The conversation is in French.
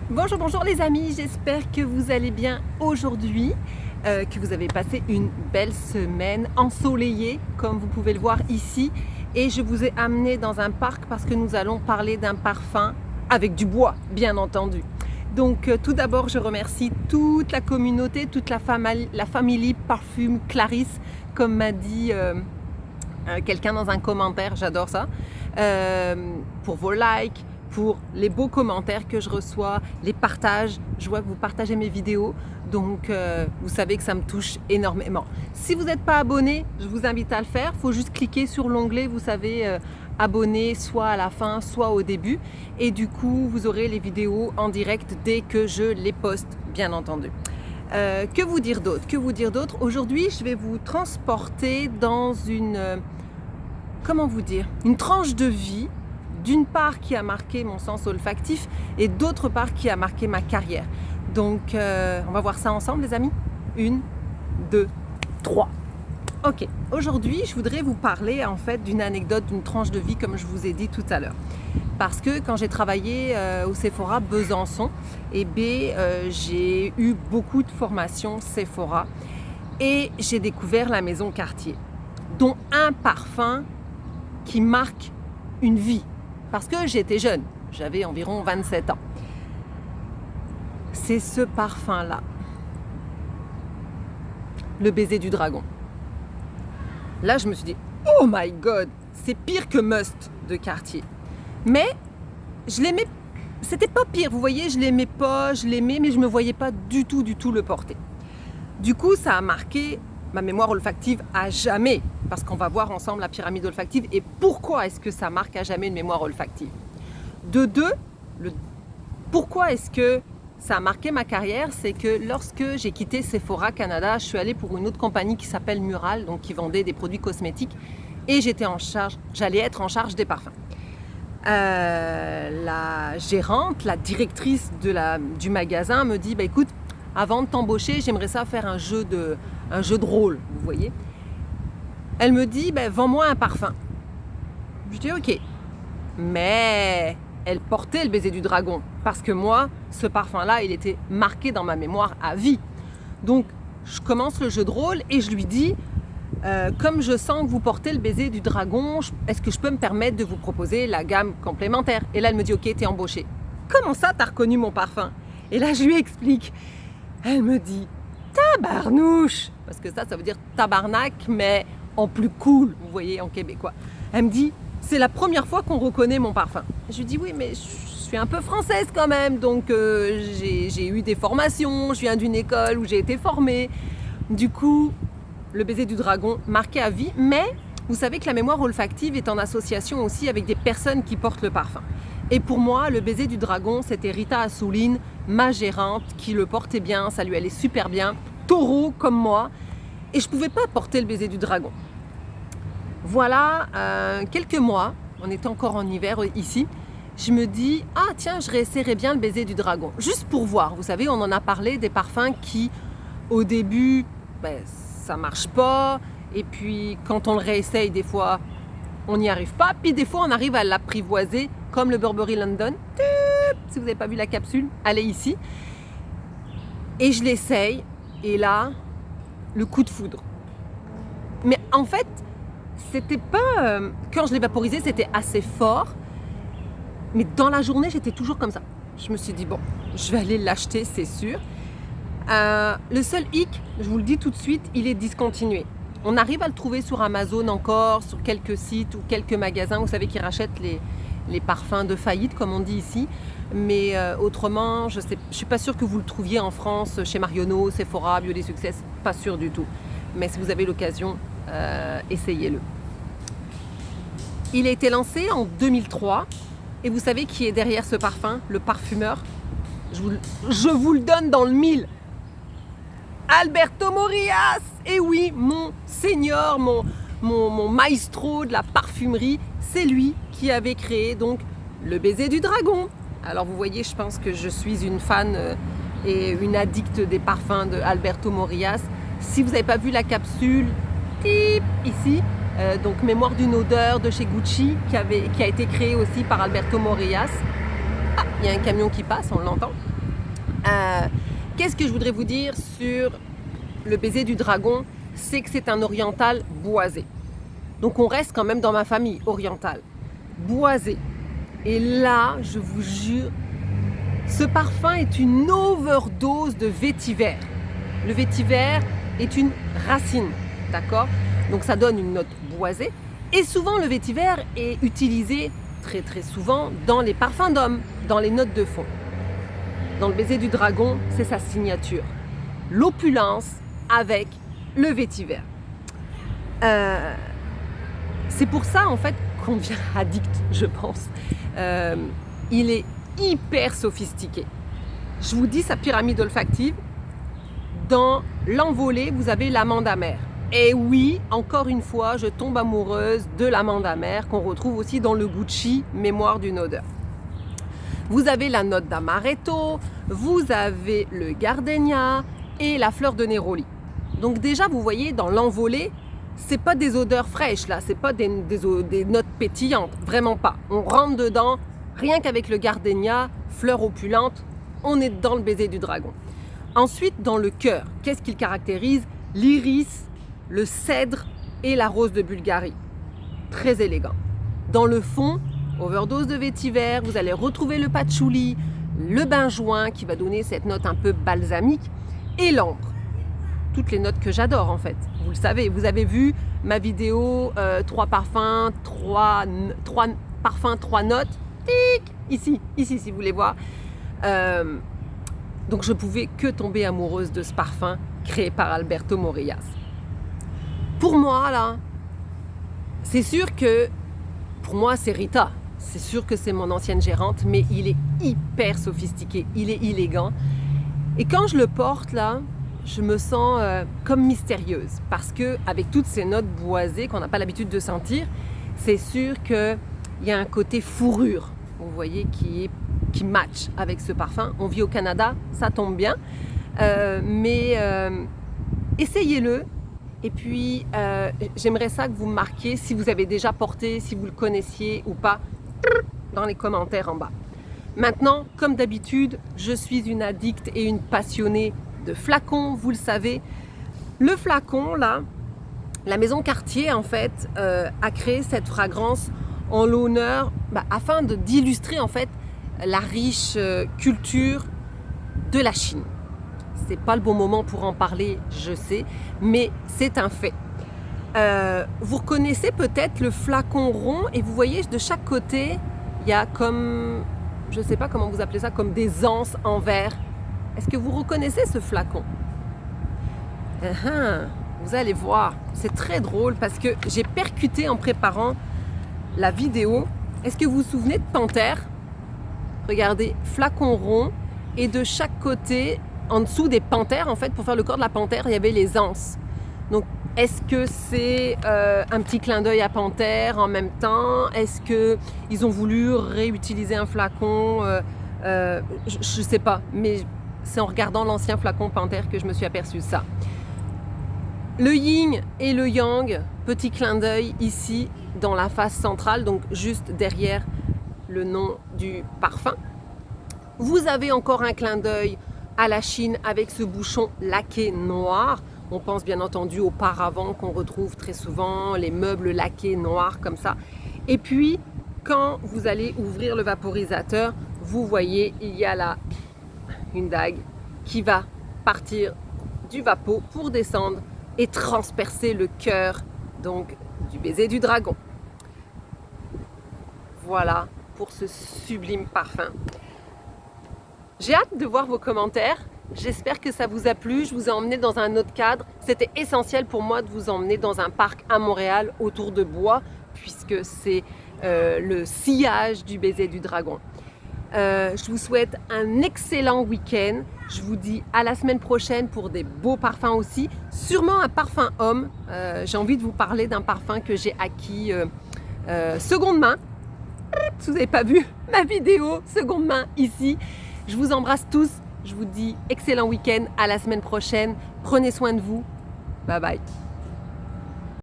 Bonjour, bonjour les amis, j'espère que vous allez bien aujourd'hui, que vous avez passé une belle semaine ensoleillée comme vous pouvez le voir ici, et je vous ai amené dans un parc parce que nous allons parler d'un parfum avec du bois bien entendu. Donc tout d'abord je remercie toute la communauté, toute la famille Parfume Clarisse, comme m'a dit quelqu'un dans un commentaire, j'adore ça, pour vos likes, pour les beaux commentaires que je reçois, les partages. Je vois que vous partagez mes vidéos, donc vous savez que ça me touche énormément. Si vous n'êtes pas abonné, je vous invite à le faire. Il faut juste cliquer sur l'onglet, vous savez, abonné, soit à la fin, soit au début. Et du coup, vous aurez les vidéos en direct dès que je les poste, bien entendu. Que vous dire d'autre? Aujourd'hui, je vais vous transporter dans une... comment vous dire? Une tranche de vie, d'une part qui a marqué mon sens olfactif et d'autre part qui a marqué ma carrière. Donc on va voir ça ensemble les amis. 1, 2, 3. Ok, aujourd'hui je voudrais vous parler en fait d'une anecdote, d'une tranche de vie comme je vous ai dit tout à l'heure. Parce que quand j'ai travaillé au Sephora Besançon, j'ai eu beaucoup de formations Sephora et j'ai découvert la maison Cartier, dont un parfum qui marque une vie. Parce que j'étais jeune, j'avais environ 27 ans. C'est ce parfum-là, le baiser du dragon. Là, je me suis dit, oh my god, c'est pire que Must de Cartier. Mais je l'aimais, c'était pas pire, vous voyez, je l'aimais pas, je l'aimais, mais je me voyais pas du tout le porter. Du coup, ça a marqué ma mémoire olfactive à jamais, parce qu'on va voir ensemble la pyramide olfactive et pourquoi est-ce que ça marque à jamais une mémoire olfactive. De deux, pourquoi est-ce que ça a marqué ma carrière, c'est que lorsque j'ai quitté Sephora Canada, je suis allée pour une autre compagnie qui s'appelle Mural, donc qui vendait des produits cosmétiques, et j'allais être en charge des parfums. La gérante, la directrice du magasin me dit, écoute, avant de t'embaucher, j'aimerais ça faire un jeu de rôle, vous voyez. Elle me dit, vends-moi un parfum. Je dis, ok. Mais elle portait le baiser du dragon. Parce que moi, ce parfum-là, il était marqué dans ma mémoire à vie. Donc, je commence le jeu de rôle et je lui dis, comme je sens que vous portez le baiser du dragon, est-ce que je peux me permettre de vous proposer la gamme complémentaire? Et là, elle me dit, ok, t'es embauchée. Comment ça, t'as reconnu mon parfum? Et là, je lui explique. Elle me dit, tabarnouche, parce que ça veut dire tabarnak, mais en plus cool, vous voyez, en québécois. Elle me dit, c'est la première fois qu'on reconnaît mon parfum. Je lui dis, oui, mais je suis un peu française quand même, donc j'ai eu des formations, je viens d'une école où j'ai été formée. Du coup, le baiser du dragon marqué à vie, mais vous savez que la mémoire olfactive est en association aussi avec des personnes qui portent le parfum. Et pour moi, le baiser du dragon, c'était Rita Assouline, ma gérante, qui le portait bien, ça lui allait super bien, taureau comme moi, et je ne pouvais pas porter le baiser du dragon. Voilà, quelques mois, on était encore en hiver ici, je me dis, ah tiens, je réessayerais bien le baiser du dragon, juste pour voir. Vous savez, on en a parlé des parfums qui, au début, ça marche pas, et puis quand on le réessaye, des fois, on n'y arrive pas, puis des fois, on arrive à l'apprivoiser, comme le Burberry London. Si vous n'avez pas vu la capsule, allez ici. Et je l'essaye, et là, le coup de foudre. Mais en fait, c'était pas... quand je l'ai vaporisé, c'était assez fort, mais dans la journée, j'étais toujours comme ça. Je me suis dit, bon, je vais aller l'acheter, c'est sûr. Le seul hic, je vous le dis tout de suite, il est discontinué. On arrive à le trouver sur Amazon encore, sur quelques sites ou quelques magasins, vous savez, qui rachètent les parfums de faillite, comme on dit ici. Mais autrement, je ne suis pas sûre que vous le trouviez en France, chez Marionneau, Sephora, Bio des Succès, pas sûr du tout. Mais si vous avez l'occasion, essayez-le. Il a été lancé en 2003. Et vous savez qui est derrière ce parfum, le parfumeur? Je vous le donne dans le mille. Alberto Morillas. Et oui, mon seigneur, mon maestro de la parfumerie, c'est lui qui avait créé donc le baiser du dragon. Alors vous voyez, je pense que je suis une fan et une addicte des parfums de Alberto Morillas. Si vous n'avez pas vu la capsule, ici, donc Mémoire d'une odeur de chez Gucci, qui a été créée aussi par Alberto Morillas. Ah, il y a un camion qui passe, on l'entend. Qu'est-ce que je voudrais vous dire sur le baiser du dragon? C'est que c'est un oriental boisé. Donc on reste quand même dans ma famille orientale. Boisé. Et là, je vous jure, ce parfum est une overdose de vétiver. Le vétiver est une racine, d'accord? Donc ça donne une note boisée. Et souvent, le vétiver est utilisé très très souvent dans les parfums d'hommes, dans les notes de fond. Dans le baiser du dragon, c'est sa signature. L'opulence avec le vétiver. C'est pour ça en fait qu'on devient addict, je pense. Il est hyper sophistiqué. Je vous dis sa pyramide olfactive. Dans l'envolée, vous avez l'amande amère. Et oui, encore une fois, je tombe amoureuse de l'amande amère qu'on retrouve aussi dans le Gucci, mémoire d'une odeur. Vous avez la note d'amaretto, vous avez le gardenia et la fleur de néroli. Donc déjà, vous voyez, dans l'envolée, c'est pas des odeurs fraîches là, c'est pas des notes pétillantes, vraiment pas. On rentre dedans, rien qu'avec le gardenia, fleur opulente, on est dans le baiser du dragon. Ensuite, dans le cœur, qu'est-ce qu'il caractérise? L'iris, le cèdre et la rose de Bulgarie. Très élégant. Dans le fond, overdose de vétiver, vous allez retrouver le patchouli, le benjoin qui va donner cette note un peu balsamique et l'ambre. Toutes les notes que j'adore en fait. Vous le savez, vous avez vu ma vidéo 3 parfums, 3 notes. Tic, ici si vous voulez voir. Donc je pouvais que tomber amoureuse de ce parfum créé par Alberto Morillas. Pour moi là, c'est sûr que pour moi c'est Rita. C'est sûr que c'est mon ancienne gérante, mais il est hyper sophistiqué, il est élégant. Et quand je le porte là, je me sens comme mystérieuse parce que avec toutes ces notes boisées qu'on n'a pas l'habitude de sentir, c'est sûr qu'il y a un côté fourrure, vous voyez, qui match avec ce parfum. On vit au Canada, ça tombe bien, mais essayez-le. Et puis, j'aimerais ça que vous me marquiez si vous avez déjà porté, si vous le connaissiez ou pas, dans les commentaires en bas. Maintenant, comme d'habitude, je suis une addicte et une passionnée de flacons, vous le savez. Le flacon, là, la maison Cartier, en fait, a créé cette fragrance en l'honneur, afin d'illustrer, en fait, la riche culture de la Chine. C'est pas le bon moment pour en parler, je sais, mais c'est un fait. Vous reconnaissez peut-être le flacon rond et vous voyez de chaque côté, il y a comme, je ne sais pas comment vous appelez ça, comme des anses en verre. Est-ce que vous reconnaissez ce flacon? Vous allez voir, c'est très drôle parce que j'ai percuté en préparant la vidéo. Est-ce que vous vous souvenez de Panthère? Regardez, flacon rond et de chaque côté, en dessous des panthères, en fait, pour faire le corps de la panthère, il y avait les anses. Donc, est-ce que c'est un petit clin d'œil à Panthère en même temps? Est-ce qu'ils ont voulu réutiliser un flacon? Je ne sais pas, mais c'est en regardant l'ancien flacon Panthère que je me suis aperçue de ça. Le yin et le yang, petit clin d'œil ici dans la face centrale, donc juste derrière le nom du parfum. Vous avez encore un clin d'œil à la Chine avec ce bouchon laqué noir. On pense bien entendu au paravent qu'on retrouve très souvent, les meubles laqués noirs comme ça. Et puis, quand vous allez ouvrir le vaporisateur, vous voyez, il y a là une dague qui va partir du vapeau pour descendre et transpercer le cœur donc du baiser du dragon. Voilà pour ce sublime parfum. J'ai hâte de voir vos commentaires. J'espère que ça vous a plu. Je vous ai emmené dans un autre cadre. C'était essentiel pour moi de vous emmener dans un parc à Montréal autour de bois, puisque c'est le sillage du baiser du dragon. Je vous souhaite un excellent week-end. Je vous dis à la semaine prochaine pour des beaux parfums aussi. Sûrement un parfum homme. J'ai envie de vous parler d'un parfum que j'ai acquis seconde main. Si vous n'avez pas vu ma vidéo seconde main ici. Je vous embrasse tous. Je vous dis excellent week-end. À la semaine prochaine. Prenez soin de vous. Bye bye.